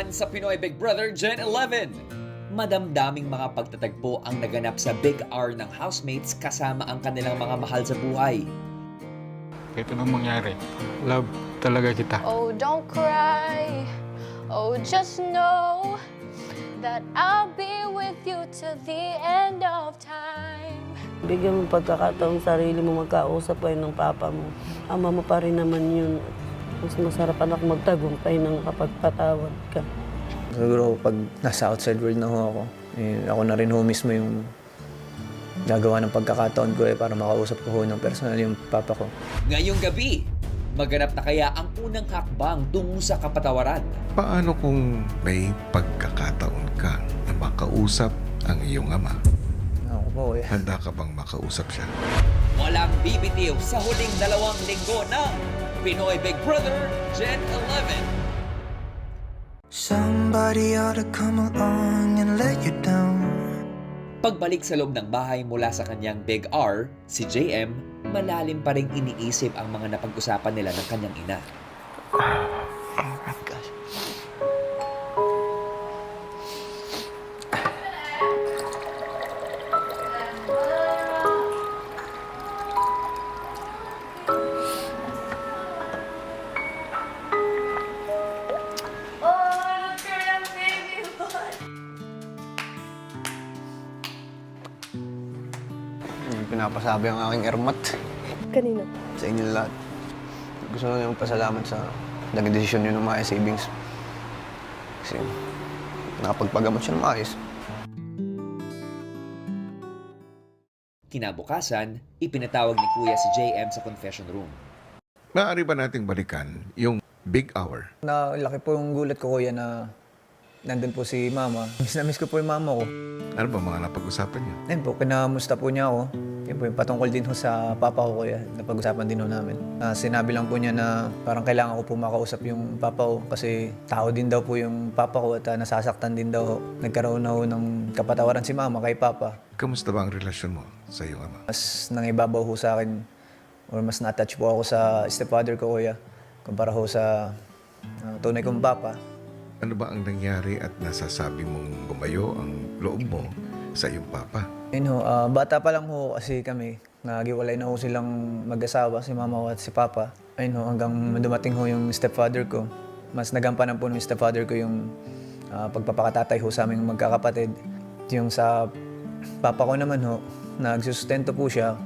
naman sa Pinoy Big Brother Gen 11. Madamdaming mga pagtatagpo ang naganap sa Big R ng housemates kasama ang kanilang mga mahal sa buhay. Kahit anong mangyari, love talaga kita. Oh, don't cry. Oh, just know that I'll be with you till the end of time. Bigyan mo pagkakataon sarili mo magkausap kayo ng papa mo. Ama mo pa rin naman yun. Mas masarap anak magtagumpay ng kapagpatawad ka. Siguro pag nasa outside world na ho ako, ako na rin ho mismo yung gagawa ng pagkakataon ko para makausap ko ho ng personal yung papa ko. Ngayong gabi, maganap na kaya ang unang hakbang tungo sa kapatawaran? Paano kung may pagkakataon ka na makausap ang iyong ama? Ako po Handa ka bang makausap siya? Walang bibitiw sa huling 2 linggo ng Pinoy Big Brother Gen 11. Somebody ought to come along and let you down. Pagbalik sa loob ng bahay mula sa kanyang Big R, si JM, malalim pa rin iniisip ang mga napag-usapan nila ng kanyang ina. Oh my gosh. Pinapasabi ang aking ermat Kanina. sa inyo lahat. Gusto ko nang pasalamat sa naging desisyon nyo ng Maya Savings. Kasi nakapagpagamot siya ng maayos. Kinabukasan, ipinatawag ni Kuya si JM sa confession room. Maaari ba nating balikan yung big hour? Laki po yung gulat ko, kuya, na nandun po si mama. Miss na miss ko po yung mama ko. Ano ba mga napag-usapan niyo? Ayun po, kinamusta po niya ako. Yun po yung patungkol din ho sa papa ko, kuya. Napag-usapan din ho namin. Sinabi lang po niya na parang kailangan ko po makausap yung papa ko kasi tao din daw po yung papa ko at nasasaktan din daw ho. Nagkaroon na ho ng kapatawaran si mama kay papa. Kamusta ba ang relasyon mo sa iyong ama? Mas nangibabaw ho sa akin or mas na-attach po ako sa stepfather ko, kuya. Kumpara ho sa tunay kong papa. Ano ba ang nangyari at nasasabi mong gumayo ang loob mo sa iyong papa? Yun ho, bata pa lang ho kasi kami. Nagiwalay na ho silang mag-asawa, si mama ko at si papa. Ayun ho, hanggang dumating ho yung stepfather ko. Mas nagampanan po ng stepfather ko yung pagpapakatatay ho sa aming magkakapatid. Yung sa papa ko naman ho, nagsusustento po siya.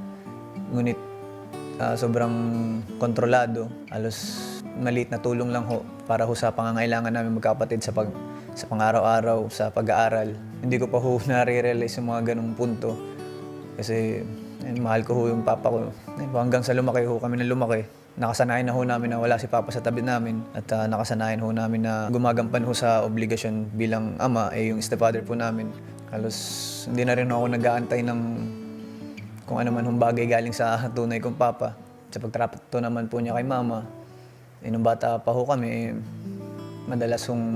Ngunit sobrang kontrolado. Halos maliit na tulong lang ho para ho sa pangangailangan namin magkapatid sa pang-araw-araw, sa pag-aaral. Hindi ko pa ho nare-realize yung mga ganong punto. Kasi mahal ko ho yung papa ko. Hanggang sa lumaki ho kami na lumaki. Nakasanayan na ho namin na wala si papa sa tabi namin. At nakasanayan ho namin na gumagampan ho sa obligasyon bilang ama yung stepfather po namin. Halos hindi na rin ako nag-aantay ng kung ano man hong bagay galing sa tunay kong papa. Sa pagtrato naman po niya kay mama. Nung bata pa ho kami, madalas hong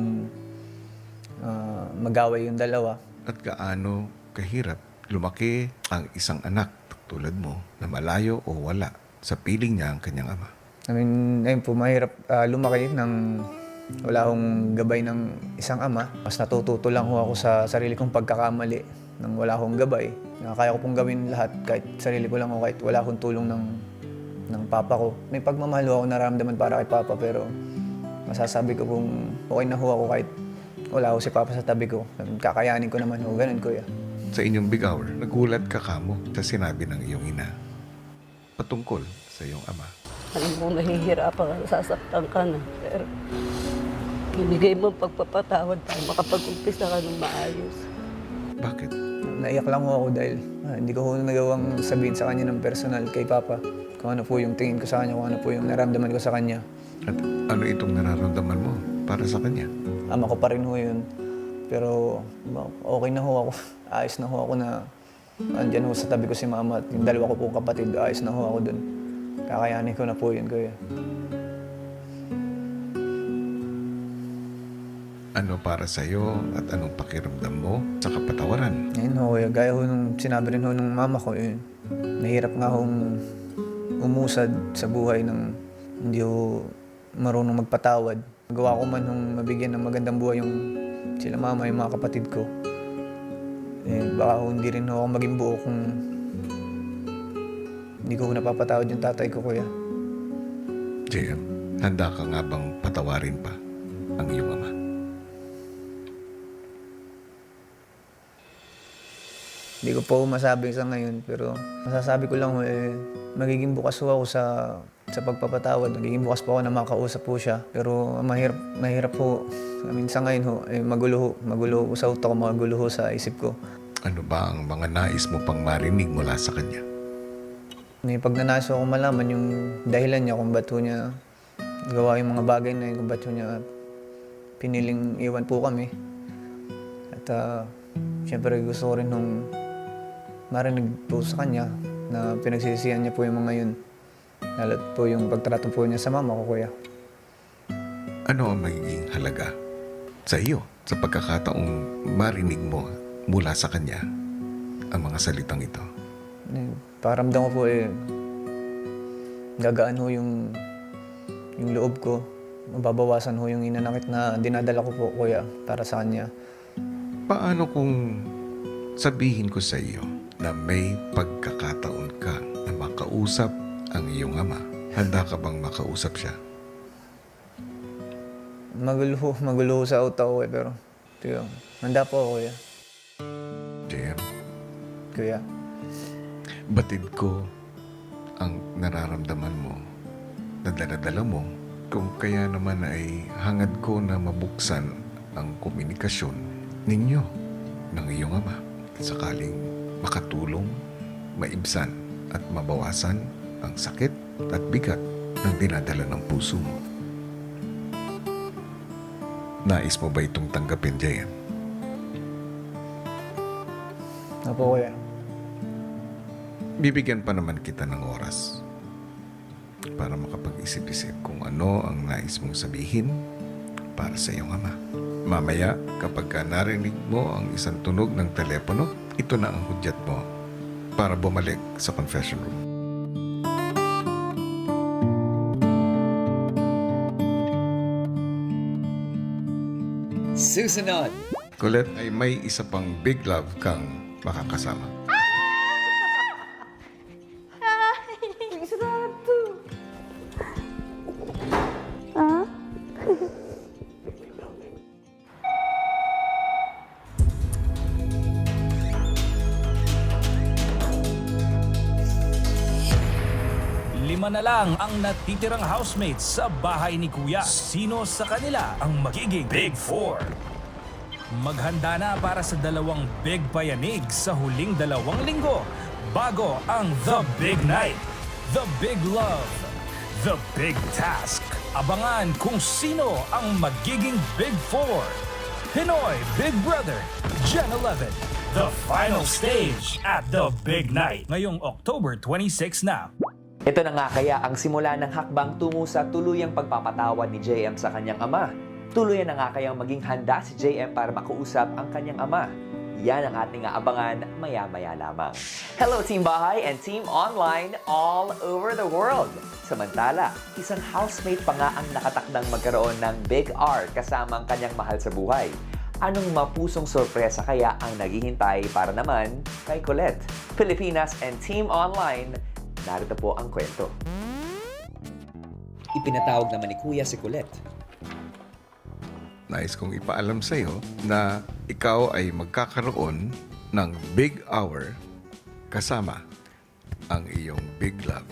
mag-away yung dalawa. At gaano kahirap lumaki ang isang anak tulad mo na malayo o wala sa piling niya ang kanyang ama? Ayun po, mahirap lumaki nang wala akong gabay ng isang ama. Mas natututo lang ho ako sa sarili kong pagkakamali nang wala akong gabay. Kaya ko pong gawin lahat kahit sarili ko lang o kahit wala akong tulong ng papa ko. May pagmamahal ho ako nararamdaman para kay papa pero masasabi ko kung okay na ho ako kahit wala ho si papa sa tabi ko. Kakayanin ko naman ho, ganun kuya. Sa inyong big hour, nagulat ka kamo sa sinabi ng iyong ina patungkol sa iyong ama. Alam mo, nahihirapan ka, sasaktan ka na. Pero binigay mo ang pagpapatawad para makapag-umpisa ka ng maayos. Bakit? Naiyak lang ho ako dahil hindi ko ho nagawang sabihin sa kanya ng personal kay papa. Kung ano po yung tingin ko sa kanya, kung ano po yung naramdaman ko sa kanya. At ano itong nararamdaman mo para sa kanya? Ama ko pa rin ho yun. Pero okay na ho ako. Ayos na ho ako na andyan ho sa tabi ko si mama at yung dalawa ko pong kapatid. Ayos na ho ako dun. Kakayanin ko na po yun, kuya. Ano para sa iyo at anong pakiramdam mo sa kapatawaran? Ayun ho, kuya. Gaya ho nung sinabi rin ho ng mama ko, yun. Mahirap nga hong umusad sa buhay ng hindi ho marunong magpatawad. Gawa ko man nung mabigyan ng magandang buhay yung sila mama, yung mga kapatid ko. Baka hindi rin ako maging buo kung hindi ko napapatawad yung tatay ko, kuya. JM, handa ka nga bang patawarin pa ang iyong ama? Hindi ko po masabi sa ngayon, pero masasabi ko lang, magiging bukas po ako sa pagpapatawad. Magiging bukas po ako na makausap po siya. Pero mahirap po. Sa ngayon magulo po sa utak ko, magulo po sa isip ko. Ano ba ang mga nais mo pang marinig mula sa kanya? May pagnanais ako malaman yung dahilan niya kung ba't po niya gawa yung mga bagay na yun, kung ba't po niya piniling iwan po kami. At siyempre gusto ko rin nung marinig po sa kanya na pinagsisihan niya po yung mga yun. Lalo po yung pagtrato po niya sa mama ko, kuya. Ano ang magiging halaga sa iyo sa pagkakataong marinig mo mula sa kanya ang mga salitang ito? Paramdam ko po gagaan ho yung loob ko. Mababawasan ho yung inanakit na dinadala ko po, kuya, para sa kanya. Paano kung sabihin ko sa iyo na may pagkakataon ka na makausap ang iyong ama? Handa ka bang makausap siya? Magulo sa utak ko, pero handa po ako, kuya. JM, Kuya. batid ko ang nararamdaman mo, na dala-dala mo. Kung kaya naman ay hangad ko na mabuksan ang komunikasyon ninyo ng iyong ama. Sakaling makatulong, maibsan at mabawasan ang sakit at bigat ng dinadala ng puso mo. Nais mo ba itong tanggapin, JM? Opo, kuya. Bibigyan pa naman kita ng oras para makapag-isip-isip kung ano ang nais mong sabihin para sa iyong ama. Mamaya, kapag ka narinig mo ang isang tunog ng telepono, ito na ang hudyat mo para bumalik sa confession room. Susunod, Colette, ay may isa pang big love kang makakasama. Lima na lang ang natitirang housemates sa bahay ni Kuya. Sino sa kanila ang magiging Big Four? Maghanda na para sa dalawang big payanig sa huling 2 linggo bago ang The Big Night, The Big Love, The Big Task. Abangan kung sino ang magiging Big Four. Pinoy Big Brother, Gen 11. The final stage at The Big Night ngayong October 26 na. ito na nga kaya ang simula ng hakbang tungo sa tuluyang pagpapatawad ni JM sa kanyang ama. Tuluyan na nga kayang maging handa si JM para makausap ang kanyang ama. Yan ang ating aabangan maya-maya lamang. Hello Team Bahay and Team Online all over the world! Samantala, isang housemate pa nga ang nakatakdang magkaroon ng Big R kasama ang kanyang mahal sa buhay. Anong mapusong sorpresa kaya ang naghihintay para naman kay Colette? Pilipinas and Team Online, narito po ang kwento. Ipinatawag naman ni Kuya si Colette. Nais kong ipaalam sa iyo na ikaw ay magkakaroon ng big hour kasama ang iyong big love.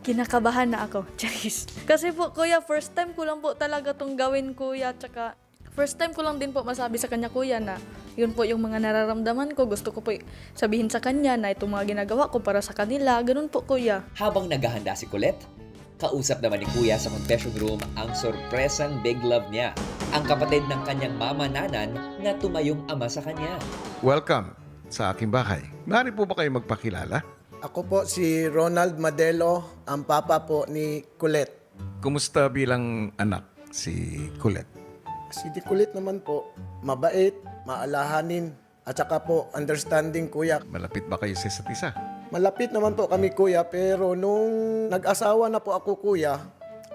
Kinakabahan na ako, Charis. Kasi po, kuya, first time ko lang po talaga tong gawin, kuya. Tsaka, first time ko lang din po masabi sa kanya, kuya, na yun po yung mga nararamdaman ko. Gusto ko po sabihin sa kanya na itong mga ginagawa ko para sa kanila. Ganun po, kuya. Habang naghahanda si Colette, kausap naman ni Kuya sa confession room ang sorpresang big love niya, ang kapatid ng kanyang mama Nanan na tumayong ama sa kanya. Welcome sa aking bahay. Maaari po ba kayo magpakilala? Ako po si Ronald Madelo, ang papa po ni Colette. Kumusta bilang anak si Colette? Si Di Colette naman po, mabait, maalahanin, at saka po understanding, kuya. Malapit ba kayo sa isa't isa? Malapit naman po kami, kuya, pero nung nag-asawa na po ako, kuya,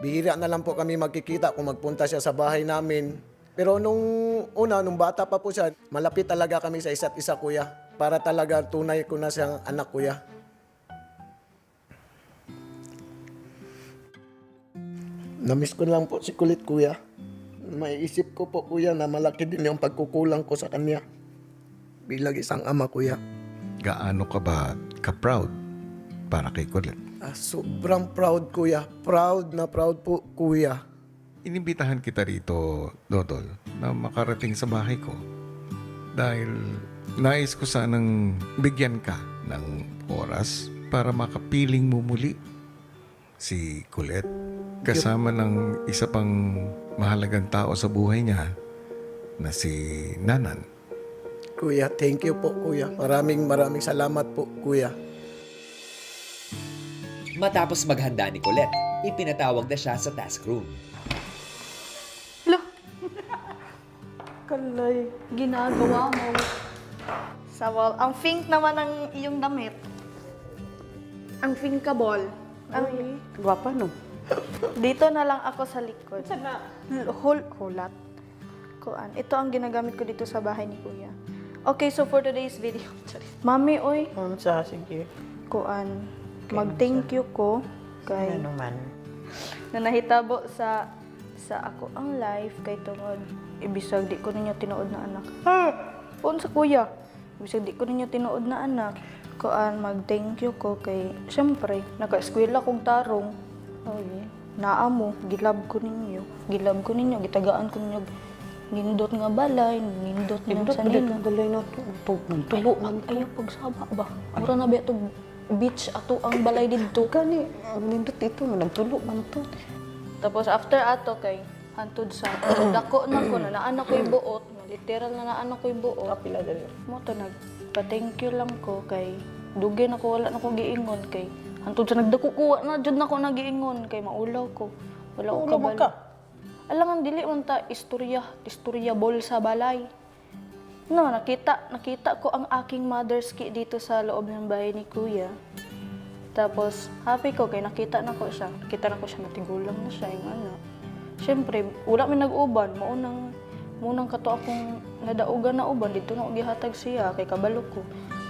Bihira na lang po kami magkikita kung magpunta siya sa bahay namin. Pero nung bata pa po siya, malapit talaga kami sa isa't isa, kuya. Para talaga tunay ko na siyang anak, kuya. Namiss ko lang po si Kulit, kuya. Maiisip ko po, kuya, na malaki din yung pagkukulang ko sa kanya. Bilang isang ama, kuya. Gaano ka ba ka-proud para kay Kulit? Sobrang proud, kuya. Proud na proud po, kuya. Inimbitahan kita rito, Dodol, na makarating sa bahay ko. Dahil nais ko sanang bigyan ka ng oras para makapiling mo muli si Kulit. Kasama ng isa pang mahalagang tao sa buhay niya na si Nanan. Kuya, thank you po, kuya. Maraming salamat po, kuya. Matapos maghanda ni Colette, ipinatawag na siya sa task room. Kalay, ginagawa mo. Sawal, ang pink naman ng iyong damit. Ang pinkable. Ang Gwapa no? dito na lang ako sa likod. Sana? Hulat. Kuan. Ito ang ginagamit ko dito sa bahay ni Kuya. Okay, so for today's video, Mami, oy, Sige. kuan, mag-thank you ko kay man? na nahitabo sa ako ang life kay tungod ibisag di ko ninyo tinuod na anak. Sa kuya. Ibisag di ko ninyo tinuod na anak. Kuan mag-thank you ko kay syempre naka-eskwela kong tarong. Naa mo, gilab ko ninyo, gitagaan ko ninyo nindot nga balay, nindot nga sa nino. Balay na tulo man. Ayaw pagsaba ba? Mura na ba ito beach ato ang balay dito. Gani, nindot ito, nagtulo man to. Tapos after ato kay hantod sa dako na ko na naan ko buot, literal na naan ko buot. Kapila dali. Mo to nagpa-thank you lang ko kay dugay na ko wala na ko giingon kay hantod sa nagdako ko na jud na ko nagiingon kay maulaw ko. Wala ko kabalo. Alangan dili man ta istorya bol sa balay. No, nakita ko ang aking mother's key dito sa loob ng bahay ni Kuya. Tapos, happy ko kay nakita na ko siya. Nakita na ko siya, natigulang na siya, yung ano. Siyempre, wala may nag-uban. Munang kato akong nadaugan na uban. Dito na gihatag siya, kay kabalo ko.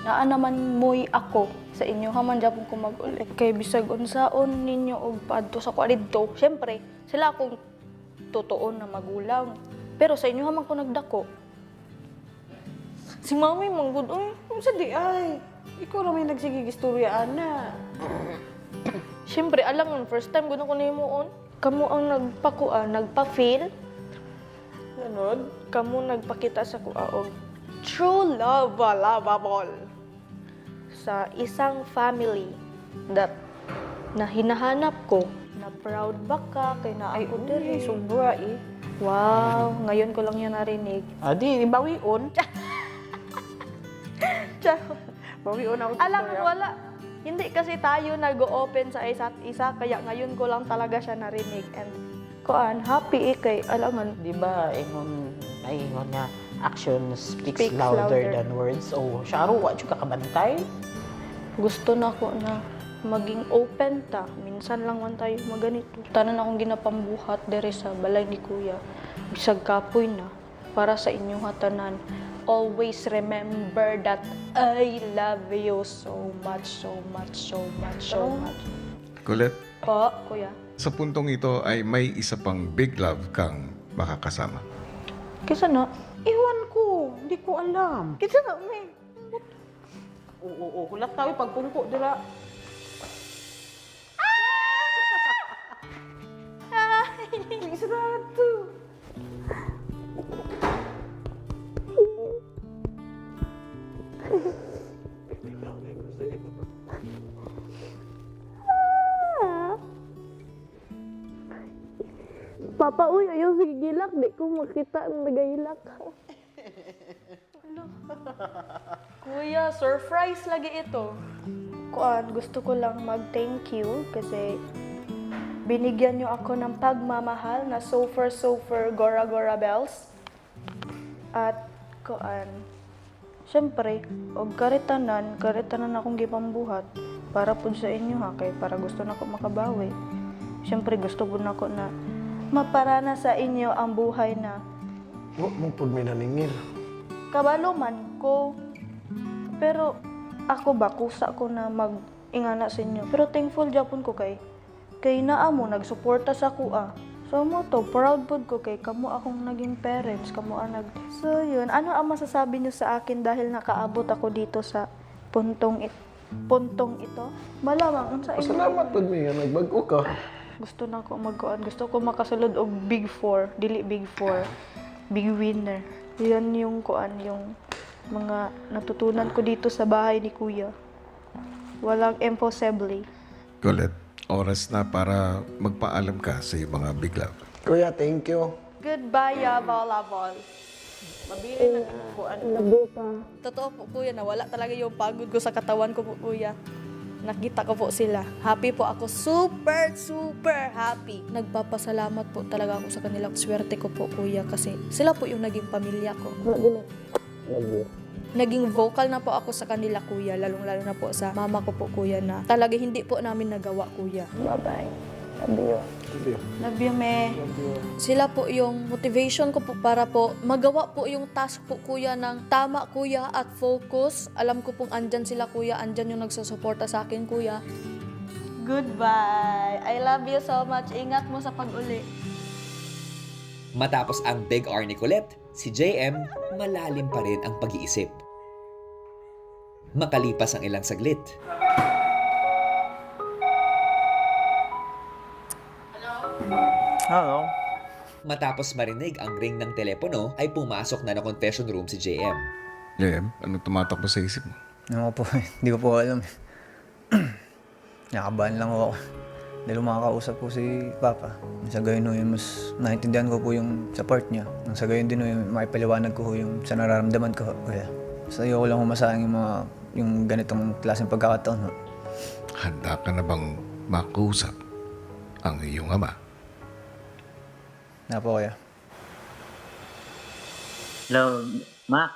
Naa naman mo'y ako sa inyo. Haman dyan ko mag-ulit. Kay bisag unsaon ninyo og padto sa kwa dito. Siyempre, sila akong totoo na magulang. Pero sa inyo haman ko nagdako. Si mami manggod, uy, sa di ay. Ikaw naman nagsigigistorya, ana. Siyempre, alam mo, first time ko na ko nahimuon. Kamu ang nagpa-feel. Ganon? Kamu nagpakita sa kuaog. True love, lovable. Sa isang family that na hinahanap ko, na proud ba ka, kay na ay Diri, sobra eh. Wow, ngayon ko lang yan narinig. Adi, bawion. Bawion ako. Alam mo, wala. Hindi kasi tayo nag-open sa isa't isa, kaya ngayon ko lang talaga siya narinig. And kuan, happy kay alangan. Di ba, ingon nga, action speaks Speaks louder louder. than words. Oh, Sharo, wa ka kabantay? Gusto na ko na maging open ta. Minsan lang man tayo maganito. Tanan akong ginapambuhat dere sa balay ni Kuya. Bisag kapoy na para sa inyong hatanan. Always remember that I love you so much. Colette, Po, Kuya. sa puntong ito ay may isa pang big love kang makakasama. Kisa na? Iwan ko, hindi ko alam. Kisa na, may. Oo, kulat tayo pagpungko dira. Sarado. Papa, uy, ayaw sige gilak. Di ko makita ang nagahilak. Kuya, surprise lagi ito. Kuan, gusto ko lang mag-thank you kasi binigyan niyo ako ng pagmamahal na sofer, Gora Gora Bells. At kuan, syempre, og karitanan akong gipambuhat para pud sa inyo ha, kay para gusto na ko makabawi. Siyempre gusto ko na ko na maparana sa inyo ang buhay na Huwag mong pud may naningil. kabalo man ko. Pero ako ba, kusa ko na mag-ingana sa inyo. Pero thankful japon ko kay naa mo, nagsuporta sa kuha. So mo to, proud pod ko kay kamo akong naging parents, kamo ang nag... So yun, ano ang masasabi niyo sa akin dahil nakaabot ako dito sa puntong ito? Malamang, unsa inyo? Salamat pud mi nga nagbago ka. Gusto na ko magkuan, gusto ko makasulod og Big 4, dili Big 4, Big Winner. Yan yung kuan, yung mga natutunan ko dito sa bahay ni Kuya. Walang impossible. Colette, oras na para magpaalam ka sa iyong mga big love. Kuya, thank you. Goodbye, ya volleyball. Mabili na kuan. Totoo po kuya na wala talaga yung pagod ko sa katawan ko po kuya. Nakita ko po sila. Happy po ako. Super happy. Nagpapasalamat po talaga ako sa kanila. Swerte ko po kuya kasi sila po yung naging pamilya ko. Naging vocal na po ako sa kanila kuya. Lalong-lalo na po sa mama ko po kuya na talaga hindi po namin nagawa kuya. Bye-bye. Love you, me. Sila po yung motivation ko po para po magawa po yung task po kuya ng tama kuya at focus. Alam ko pong andyan sila kuya, andyan yung nagsusuporta sa akin kuya. Goodbye. I love you so much. Ingat mo sa pag-uli. Matapos ang Big R ni Colette, si JM malalim pa rin ang pag-iisip. Makalipas ang ilang saglit, Hello? matapos marinig ang ring ng telepono ay pumasok na confession room si JM. JM, anong tumatakbo sa isip mo? Ako po, hindi ko po alam. Nakabahan lang ako. Dahil makakausap po si Papa. Sa gayon yung mas naintindihan ko po yung sa part niya. Nang sa gayon din yung maipaliwanag ko yung sa nararamdaman ko. Kaya sa iyo ko lang humasayang yung ganitong klaseng pagkakataon. Handa ka na bang makausap ang iyong ama? Na po kaya. Hello, Mac.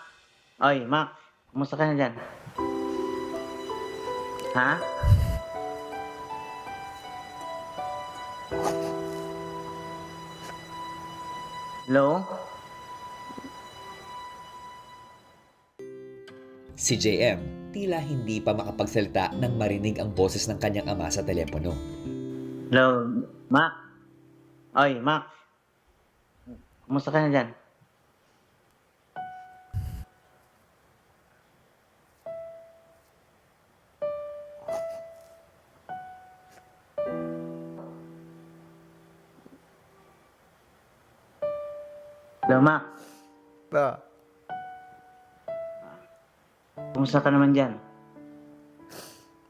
Oy, Mac. Kumusta ka na dyan? Ha? Hello? Si JM tila hindi pa makapagsalita nang marinig ang boses ng kanyang ama sa telepono. Hello, Mac. Oy, Mac. Kumusta ka na dyan? Hello, Mac. Pa, Kumusta ka naman dyan?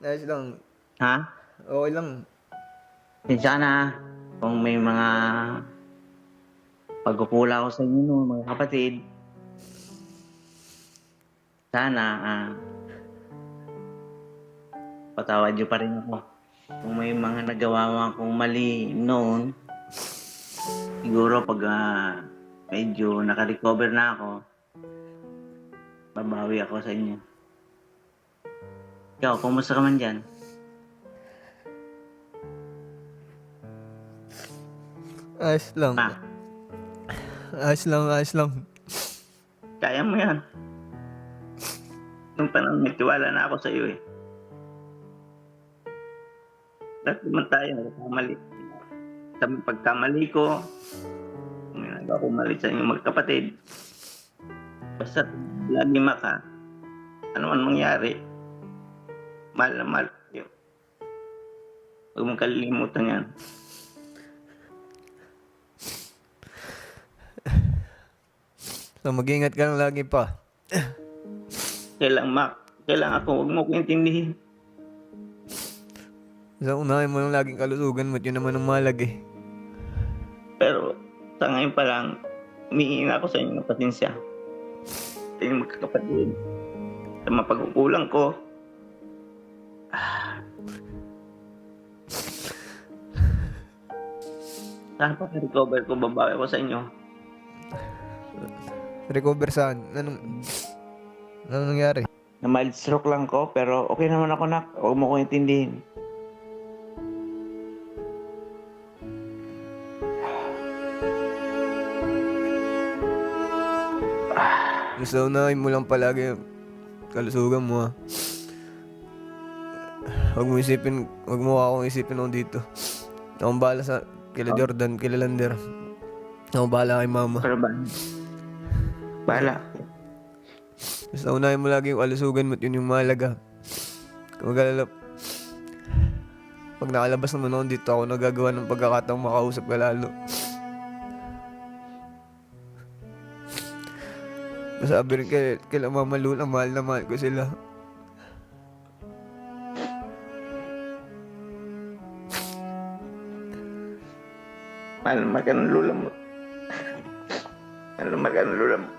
ayos lang. Ha? Okay lang. Pinsya ka na ha. Kung may mga pagkukula ko sa inyo, no, mga kapatid. Sana, patawad niyo pa rin ako. Kung may mga nagawa akong mali noon, siguro pag medyo naka-recover na ako, babawi ako sa inyo. Ikaw, kumusta ka man dyan? Ayos lang. Ma, Ayos lang. kaya mo yan. Nung panahon, nagtiwala na ako sa iyo eh. Lahat naman tayo nagkamali. Sa pagkamali ko, kung may nagawa ko mali sa inyong magkapatid, basta lagi maka, ano man mangyari, mahal na mahal kayo. Huwag mong kalilimutan yan. So mag-ingat ka lang lagi pa. Kailang ako, huwag mo ko intindihin. So unahin mo lang laging kalusugan mo at yun naman ang malag eh. Pero sa ngayon pa lang, humihingi na ako sa inyo ng pasensya. Sa inyong magkakapatid. Sa mga pagkukulang ko. Saan pa recover ko, babawi ko sa inyo. Recover saan? Anong nangyari? Na mild stroke lang ko, pero okay naman ako, nak. Huwag mo ko intindihin. Basta unahin mo lang palagi yung kalusugan mo, ha. Huwag mo akong isipin ako dito. Akong bahala sa kila Jordan, kila Lander. Akong bahala kay mama. Pero ba? Bahala. Basta unahin mo lagi yung kalusugan mo at yun yung mahalaga. Kung magalala, pag nakalabas naman ako dito, ako nagagawa ng pagkakataong makausap ka lalo. Masabi rin kay Mama Lula, mahal na mahal ko sila. Mahal naman ka ng lula mo. Mahal naman ka ng lula mo.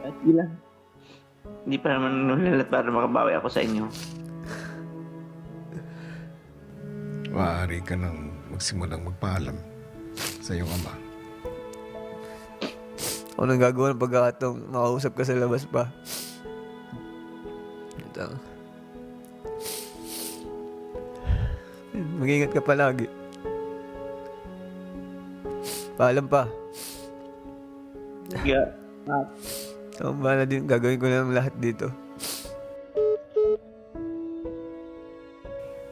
At bilang, hindi pa naman nulilat para makabawi ako sa inyo. Maaari ka nang magsimulang magpaalam sa iyong ama. Ako nang gagawa ng pagkakataong makausap ka sa labas pa. Ito. Mag-ingat ka palagi. Paalam pa. Yeah. Ako bahala din. Gagawin ko na lahat dito.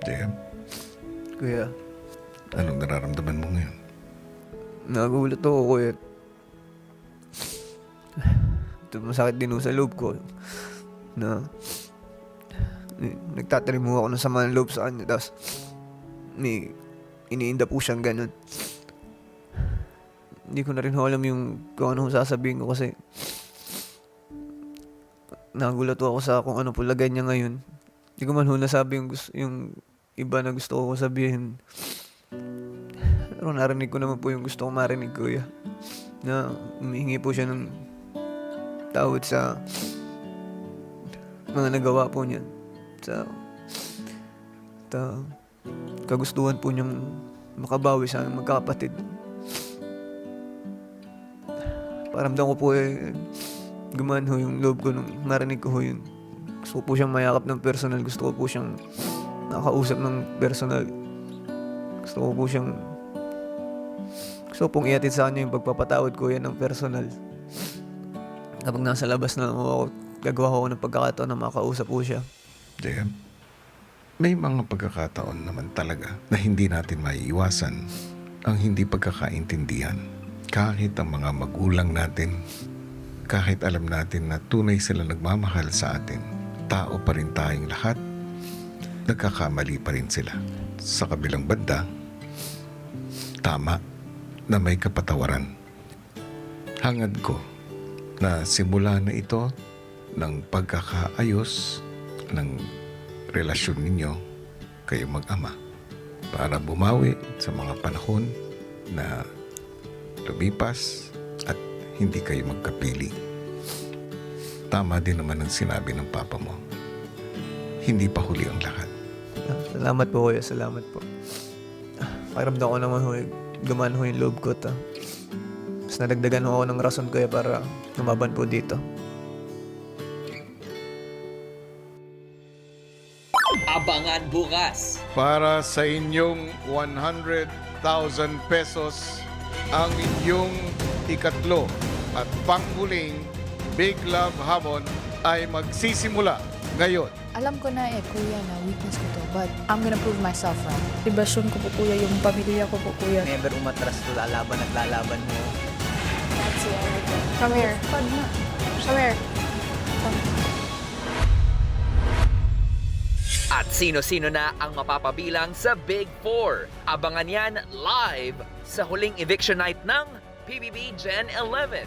JM, Kuya, anong nararamdaman mo ngayon? nagulat ako, kuya. Ito, masakit din sa loob ko. Na nagtatanim mo ako ng sama ng loob sa kanya. Tapos may iniinda po siyang ganun. Hindi ko na rin alam yung kung ano sasabihin ko kasi nagulat ako sa kung ano po lagay niya ngayon. Hindi ko man nasabi yung iba na gusto ko sabihin. Pero narinig ko naman po yung gusto ko marinig, kuya. Na humihingi po siya ng tawad sa mga nagawa po niya. Sa kagustuhan po niyang makabawi sa aming magkakapatid. Paramdam ko po gumaan ho yung loob ko nung narinig ko ho yun. Gusto ko po siyang mayakap ng personal. Gusto ko po siyang nakausap ng personal. Gusto ko pong iatid sa kanya yung pagpapatawad ko yan ng personal. Kapag nasa labas na ako, gagawa ko ng pagkakataon na makausap po siya. JM, may mga pagkakataon naman talaga na hindi natin maiiwasan ang hindi pagkakaintindihan. Kahit ang mga magulang natin, kahit alam natin na tunay sila nagmamahal sa atin, tao pa rin tayong lahat, nagkakamali pa rin sila. Sa kabilang banda, tama na may kapatawaran. Hangad ko na simula na ito ng pagkakaayos ng relasyon ninyo kayo mag-ama para bumawi sa mga panahon na lumipas at hindi kayo magkapili. Tama din naman ang sinabi ng papa mo. Hindi pa huli ang lahat. Salamat po, kuya. Salamat po. Pakiramdam ko naman ho, gumaan ho yung loob ko. Mas nadagdagan ho ako ng rason, kuya, para lumaban po dito. Abangan bukas! Para sa inyong 100,000 pesos, ang inyong ikatlo at panghuling Big Love Hamon ay magsisimula ngayon. Alam ko na kuya, na weakness ko to. But I'm gonna prove myself wrong. Libasyon ko po, kuya, yung pamilya ko po, kuya. Never umatras to lalaban at lalaban mo. That's it. Come here. Come here. At sino-sino na ang mapapabilang sa Big 4? Abangan yan live sa huling eviction night ng PBB Gen 11.